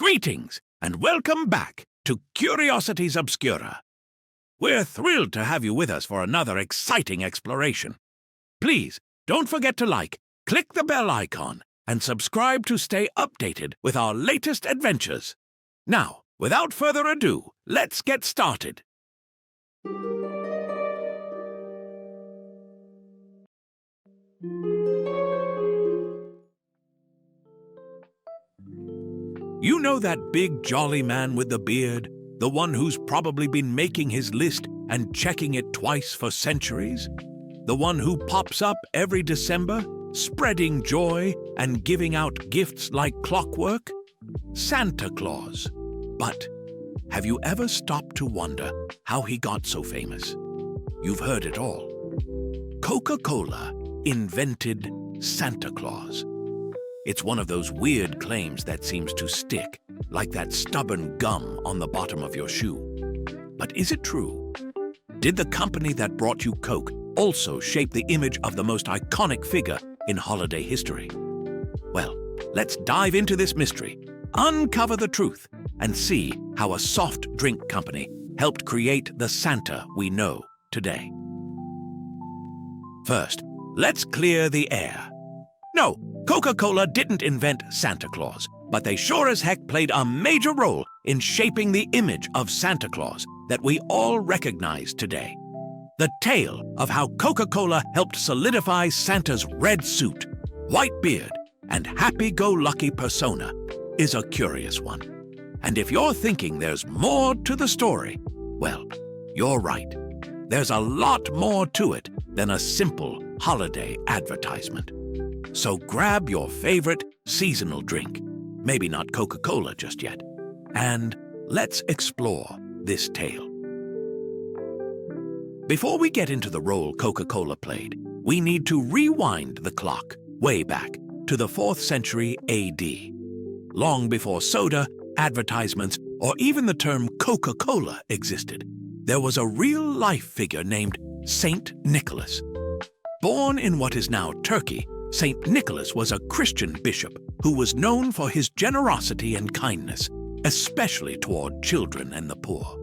Greetings and welcome back to Curiosities Obscura. We're thrilled to have you with us for another exciting exploration. Please don't forget to like, click the bell icon, and subscribe to stay updated with our latest adventures. Now, without further ado, let's get started. You know that big jolly man with the beard? The one who's probably been making his list and checking it twice for centuries? The one who pops up every December, spreading joy and giving out gifts like clockwork? Santa Claus. But have you ever stopped to wonder how he got so famous? You've heard it all. Coca-Cola invented Santa Claus. It's one of those weird claims that seems to stick, like that stubborn gum on the bottom of your shoe. But is it true? Did the company that brought you Coke also shape the image of the most iconic figure in holiday history? Well, let's dive into this mystery, uncover the truth, and see how a soft drink company helped create the Santa we know today. First, let's clear the air. No, Coca-Cola didn't invent Santa Claus, but they sure as heck played a major role in shaping the image of Santa Claus that we all recognize today. The tale of how Coca-Cola helped solidify Santa's red suit, white beard, and happy-go-lucky persona is a curious one. And if you're thinking there's more to the story, well, you're right. There's a lot more to it than a simple holiday advertisement. So grab your favorite seasonal drink, maybe not Coca-Cola just yet, and let's explore this tale. Before we get into the role Coca-Cola played, we need to rewind the clock way back to the 4th century AD. Long before soda, advertisements, or even the term Coca-Cola existed, there was a real-life figure named Saint Nicholas. Born in what is now Turkey, Saint Nicholas was a Christian bishop who was known for his generosity and kindness, especially toward children and the poor.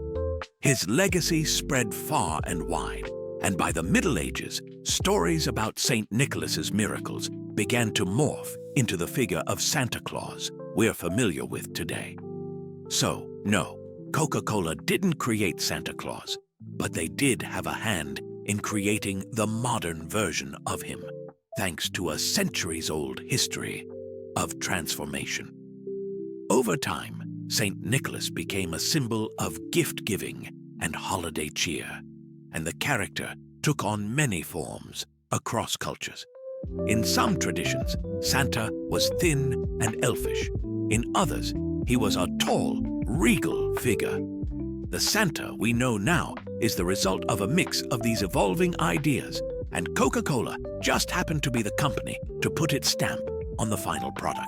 His legacy spread far and wide, and by the Middle Ages, stories about Saint Nicholas's miracles began to morph into the figure of Santa Claus we're familiar with today. So, no, Coca-Cola didn't create Santa Claus, but they did have a hand in creating the modern version of him, thanks to a centuries-old history of transformation. Over time, St. Nicholas became a symbol of gift-giving and holiday cheer, and the character took on many forms across cultures. In some traditions, Santa was thin and elfish. In others, he was a tall, regal figure. The Santa we know now is the result of a mix of these evolving ideas, and Coca-Cola just happened to be the company to put its stamp on the final product.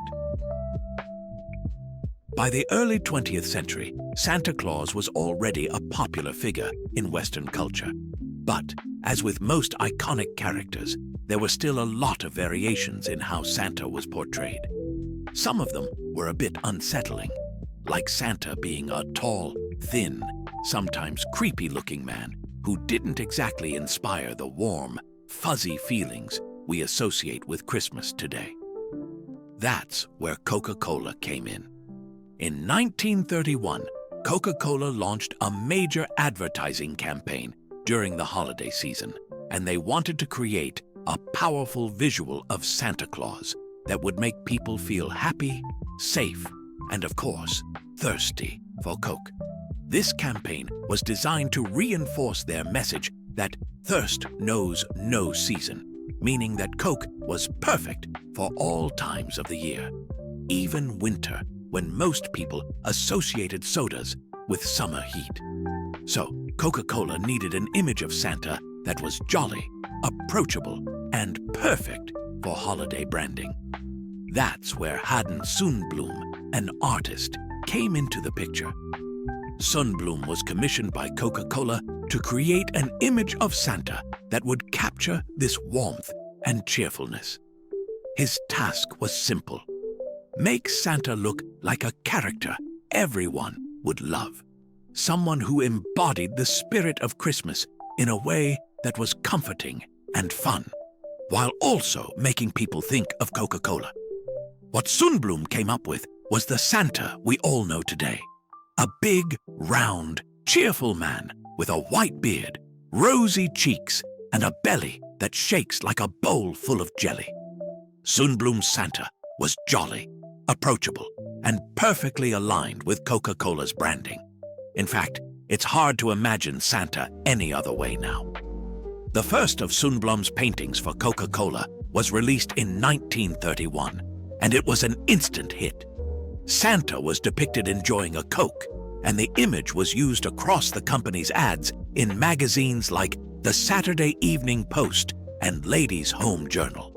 By the early 20th century, Santa Claus was already a popular figure in Western culture. But, as with most iconic characters, there were still a lot of variations in how Santa was portrayed. Some of them were a bit unsettling, like Santa being a tall, thin, sometimes creepy-looking man who didn't exactly inspire the warm, fuzzy feelings we associate with Christmas today. That's where Coca-Cola came in. In 1931, Coca-Cola launched a major advertising campaign during the holiday season, and they wanted to create a powerful visual of Santa Claus that would make people feel happy, safe, and of course, thirsty for Coke. This campaign was designed to reinforce their message that thirst knows no season, meaning that Coke was perfect for all times of the year, even winter, when most people associated sodas with summer heat. So, Coca-Cola needed an image of Santa that was jolly, approachable, and perfect for holiday branding. That's where Haddon Sundblom, an artist, came into the picture. Sundblom was commissioned by Coca-Cola to create an image of Santa that would capture this warmth and cheerfulness. His task was simple: make Santa look like a character everyone would love. Someone who embodied the spirit of Christmas in a way that was comforting and fun, while also making people think of Coca-Cola. What Sundblom came up with was the Santa we all know today. A big, round, cheerful man with a white beard, rosy cheeks, and a belly that shakes like a bowl full of jelly. Sundblom's Santa was jolly, approachable, and perfectly aligned with Coca-Cola's branding. In fact, it's hard to imagine Santa any other way now. The first of Sundblom's paintings for Coca-Cola was released in 1931, and it was an instant hit. Santa was depicted enjoying a Coke, and the image was used across the company's ads in magazines like the Saturday Evening Post and Ladies' Home Journal.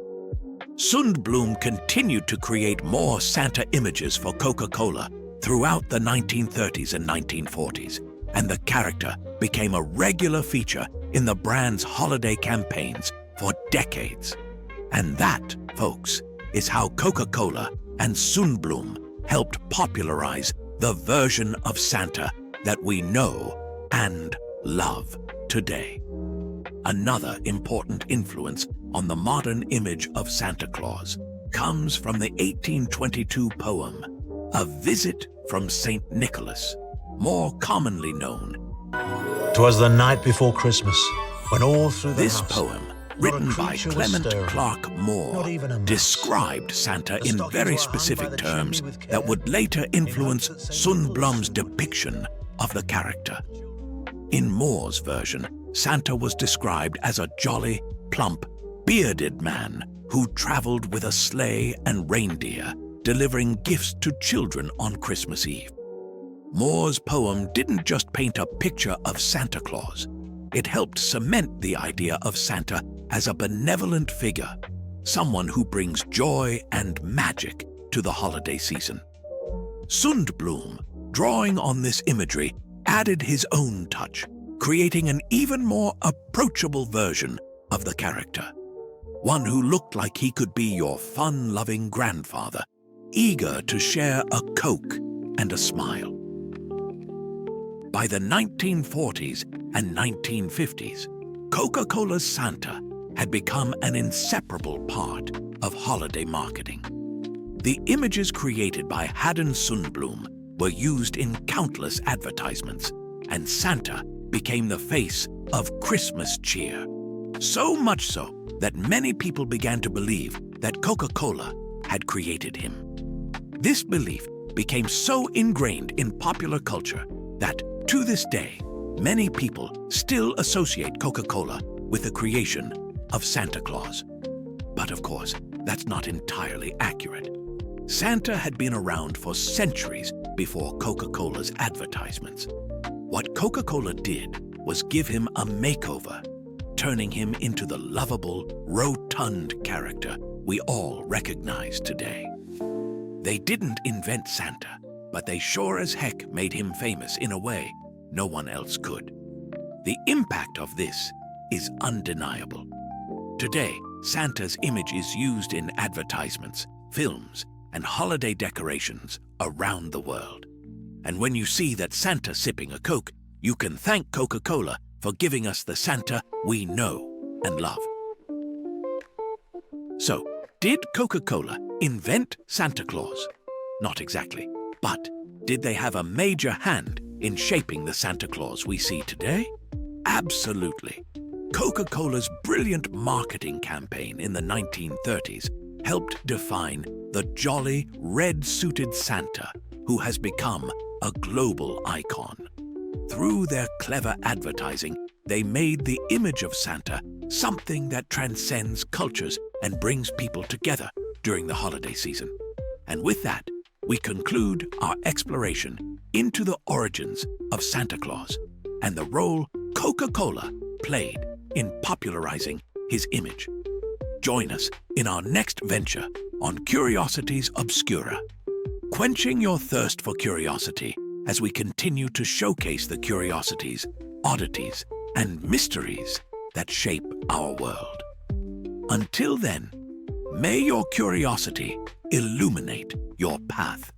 Sundblom continued to create more Santa images for Coca-Cola throughout the 1930s and 1940s, and the character became a regular feature in the brand's holiday campaigns for decades. And that, folks, is how Coca-Cola and Sundblom helped popularize the version of Santa that we know and love today. Another important influence on the modern image of Santa Claus comes from the 1822 poem, A Visit from St. Nicholas, more commonly known. 'Twas the night before Christmas, when all through the This house, poem, not a written by creature was Clement stirring, Clark not Moore, even a mouse. described Santa The in stockings very were hung by specific the terms chimney with care, that would later influence hopes that St. Nicholas Sundblom's would depiction of the character. In Moore's version, Santa was described as a jolly, plump, bearded man who traveled with a sleigh and reindeer, delivering gifts to children on Christmas Eve. Moore's poem didn't just paint a picture of Santa Claus. It helped cement the idea of Santa as a benevolent figure, someone who brings joy and magic to the holiday season. Sundblom, drawing on this imagery, added his own touch, creating an even more approachable version of the character. One who looked like he could be your fun-loving grandfather, eager to share a Coke and a smile. By the 1940s and 1950s, Coca-Cola's Santa had become an inseparable part of holiday marketing. The images created by Haddon Sundblom were used in countless advertisements, and Santa became the face of Christmas cheer. So much so that many people began to believe that Coca-Cola had created him. This belief became so ingrained in popular culture that, to this day, many people still associate Coca-Cola with the creation of Santa Claus. But of course, that's not entirely accurate. Santa had been around for centuries before Coca-Cola's advertisements. What Coca-Cola did was give him a makeover, turning him into the lovable, rotund character we all recognize today. They didn't invent Santa, but they sure as heck made him famous in a way no one else could. The impact of this is undeniable. Today, Santa's image is used in advertisements, films, and holiday decorations around the world. And when you see that Santa sipping a Coke, you can thank Coca-Cola for giving us the Santa we know and love. So, did Coca-Cola invent Santa Claus? Not exactly, but did they have a major hand in shaping the Santa Claus we see today? Absolutely. Coca-Cola's brilliant marketing campaign in the 1930s helped define the jolly, red-suited Santa who has become a global icon. Through their clever advertising, they made the image of Santa something that transcends cultures and brings people together during the holiday season. And with that, we conclude our exploration into the origins of Santa Claus and the role Coca-Cola played in popularizing his image. Join us in our next venture on Curiosities Obscura, quenching your thirst for curiosity as we continue to showcase the curiosities, oddities, and mysteries that shape our world. Until then, may your curiosity illuminate your path.